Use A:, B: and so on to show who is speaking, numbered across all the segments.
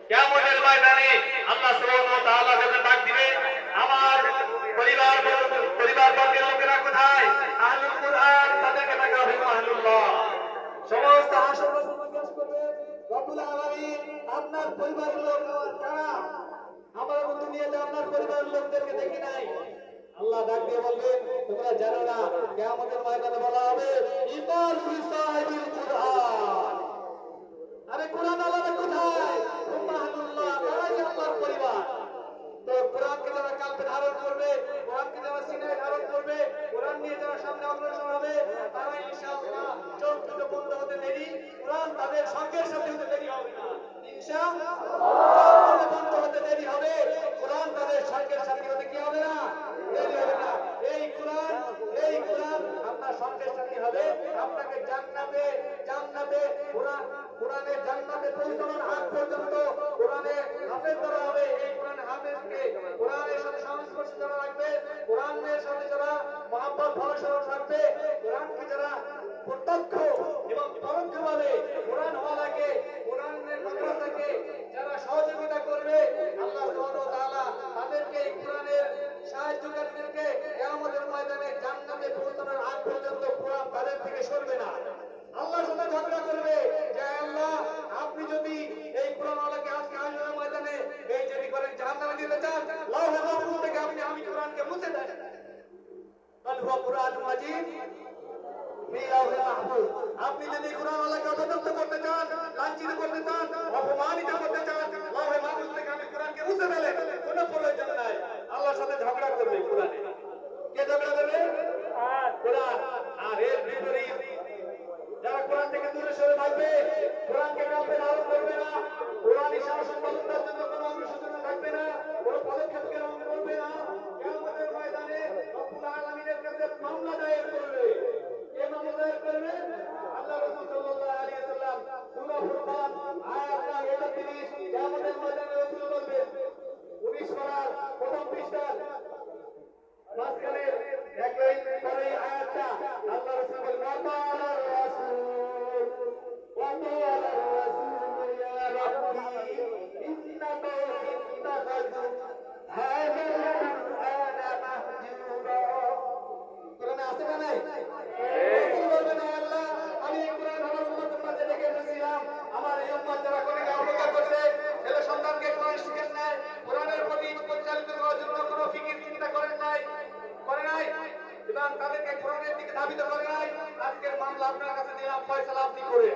A: কিয়ামতের ময়দানে আল্লাহ সুবহানাহু ওয়া তাআলা যখন ডাক দিবে, আমার পরিবারবর্গের লোকেরা কোথায়? আহলুল কুরআন, তাদেরকে ডাকা হবে আহলুল্লাহ। সমস্ত হাসর জিজ্ঞেস করবে, রব্বুল আলামিন আপনার পরিবারের লোক কারা? আমার দুনিয়াতে আপনার পরিবারের লোকদেরকে দেখি নাই। আল্লাহ ডাক দিয়ে বলবেন, তোমরা জানো না, কিয়ামতের ময়দানে বলা হবে ইকালু সাহিবুল কুরআন। আরে কোরআন আলাদা কোথায়? আহলুল্লাহ, তারাই আল্লাহর পরিবার। তো কোরআনকে যারা কালকে ধারণ করবে, কোরআনকে যারা সিনায় ধারণ করবে, কোরআন নিয়ে যারা সামনে অগ্রসর হবে, তারা ইনশাআল্লাহ চোখ দুটো বন্ধ হতে দেরি, কোরআন তাদের সঙ্গের সাথে হতে দেরি হবে না। ইনশাআল্লাহ চোখ বন্ধ হতে দেরি হবে, কোরআন তাদের সঙ্গের সাথে হতে কি হবে না? দেরি হবে না। এই কোরআন আপনার সঙ্গের সাথে হবে, আপনাকে জান্নাতে কোরআনের জান্নাতে পৌঁছানোর আগ পর্যন্ত কোরআনে হাফেজ করা হবে। এই কোরআন হাফেজকে কোরআনের সাথে সংস্পর্শ যারা রাখবে, কোরআনের সাথে যারা মহব্বত ভালোবাসা রাখবে, কোরআনকে যারা প্রত্যক্ষ এবং পরোক্ষভাবে কোরআনওয়ালাকে, কোরআনের মাদ্রাসাকে যারা সহযোগিতা করবে, আল্লাহ সুবহানাহু ওয়া তাআলা তাদেরকে এই কোরআনের সাহায্যকারীদেরকে কিয়ামতের ময়দানে জান্নাতে পৌঁছানোর আগ পর্যন্ত কোরআন তাদের থেকে সরবে না। আল্লাহর সাথে ঝগড়া করবে যে আল্লাহ, আপনি যদি এই কোরআনওয়ালাকে আজকে হাসরের ময়দানে বেইজ্জতি করেন, জাহান্নামে দিতে চান, লাউহে মাহফুজ থেকে আমি কোরআনকে মুছে দেন। বল হুয়া কুরআনুল মাজিদ ফি লাউহে মাহফুজ। আপনি যদি কোরআনওয়ালাকে অপদস্থ করতে চান, লাঞ্ছিত করতে চান, অপমানিত করতে চান, লাউহে মাহফুজ থেকে আমি কোরআনকে মুছে ফেলেন, কোনো প্রয়োজন নাই। আল্লাহর সাথে ঝগড়া করবে কোরআনে। কে ঝগড়া করবে? কোরআন। আর এর বিপরীত যারা কোরআন থেকে দূরে সরে থাকবে, কোরআনকে কাউকে ধারণ করবে না, কোরআনী শাসন ব্যবস্থার জন্য কোনো অনুশোচনা থাকবে না, কোনো পদক্ষেপ গ্রহণ করবে না, কিয়ামতের ময়দানে রব্বুল আলামিনের কাছে মামলা দায়ের করবে। কে মামলা দায়ের করবে? আল্লাহ রাসূল সাল্লাল্লাহু আলাইহি ওয়াসাল্লাম সূরা ফুরকান আয়াত 31, কিয়ামতের ময়দানে রাসূল বলবেন 19 পারার প্রথম পৃষ্ঠার মাঝখানে একই পরে আয়াতটা আল্লাহ রাসূল বলেন, আমার এই উম্মত যারা কোরআনকে অবজ্ঞা করছে, ছেলে সন্তানকে কোরআন শিখেন নাই, কোরআনের প্রতি পরিচালিত করার জন্য কোনো ফিকির চিন্তা করেন নাই এবং তাদেরকে কোরআনের দিকে ধাবিত করে নাই, আজকের মামলা আপনার কাছে দিলাম, ফয়সালা আপনি করে।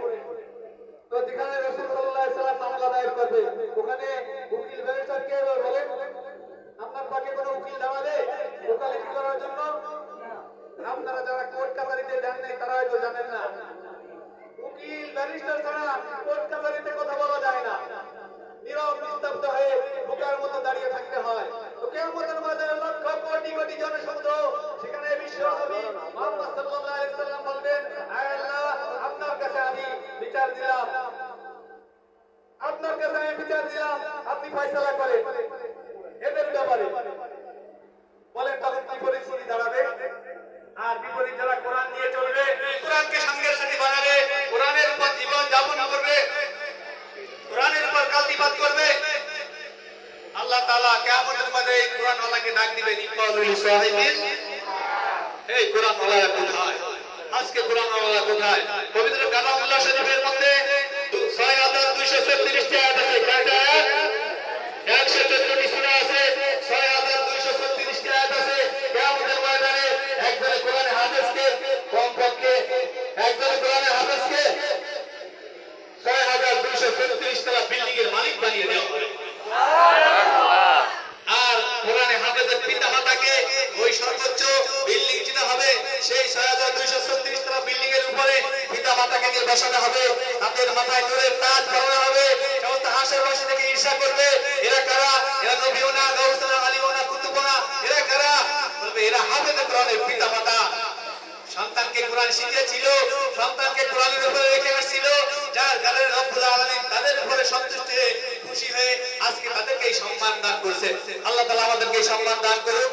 A: তো যেখানে রাসূল সাল্লাল্লাহু আলাইহি ওয়াসাল্লাম মামলা দায়ের করবে, ওখানে উকিল ব্যারিস্টার কে বলে? আপনার পাকে কোনো উকিল দেওয়া দেয় ওকালতি করার জন্য? আপনারা যারা কোর্ট কাছারিতে যান নাই তারা হয়তো জানেন না, উকিল ব্যারিস্টার ছাড়া কোর্ট কাছারিতে কথা বলা যায় না, নীরব নিস্তব্ধ হয়ে বোকার মতো দাঁড়িয়ে থাকতে হয়। তো কিয়ামতের ময়দানে লক্ষ কোটি কোটি জনশব্দ, সেখানে বিশ্ব নবী মুহাম্মদ সাল্লাল্লাহু আলাইহি ওয়াসাল্লাম বলবেন, আয় আল্লাহ, আপনার কাছে আমি বিচার দিলাম, আপনি ফয়সালা করেন এদের ব্যাপারে। বলেন তখন কি পরিস্থিতি দাঁড়াবে? আর বিপরীত যারা কোরআন নিয়ে চলবে, কোরআনকে সঙ্গের সাথে বানাবে, কোরআনের উপর জীবন যাপন করবে, কোরআনের উপর কালবিবাদ করবে, আল্লাহ তাআলা কিয়ামতের মধ্যে এই কোরআনওয়ালাকে ডাক দিবেন, ইকালুল সাহিবিল। এই কোরআনওয়ালা কোথায়? আজকে কোরআনওয়ালা কোথায়? পবিত্র কালামুল্লাহ শরীফের মধ্যে 6236 টি আয়াত আছে। কয়টা আয়াত? 114 টি সূরা আছে, 6236 টি আয়াত আছে। কিয়ামতের ময়দানে একজন কোরআন হাফেজকে কমপক্ষে একজন কোরআন হাফেজকে 6236 তলা বিল্ডিং এর মালিক বানিয়ে দেওয়া হবে। আর কোরআনে হাফেজের পিতা মাতাকে ওই সর্বোচ্চ বিল্ডিং যেটা হবে সেই 6236 তলা বিল্ডিং এর উপরে পিতা মাতাকে নিয়ে বসানো হবে, তাদের মাথায় নূরের তাজ পরানো হবে। সমস্ত হাসর বসে থেকে ঈর্ষা করবে, এরা কারা? এরা নবীও না, গাউসও না, আলিও না, কুতুবও না, এরা কারা? বলবে এরা হাফেজে কোরআনের পিতা মাতা। সন্তানকে কোরআন শিখিয়েছিল, সন্তানকে কোরআনের উপরে রেখে আসছিল, যার কারণে রব্বুল আলামিন তাদের উপরে সন্তুষ্ট হয়ে খুশি হয়ে আজকে তাদেরকে এই সম্মান দান করছে। আল্লাহ তাআলা আমাদেরকে এই সম্মান দান করুক।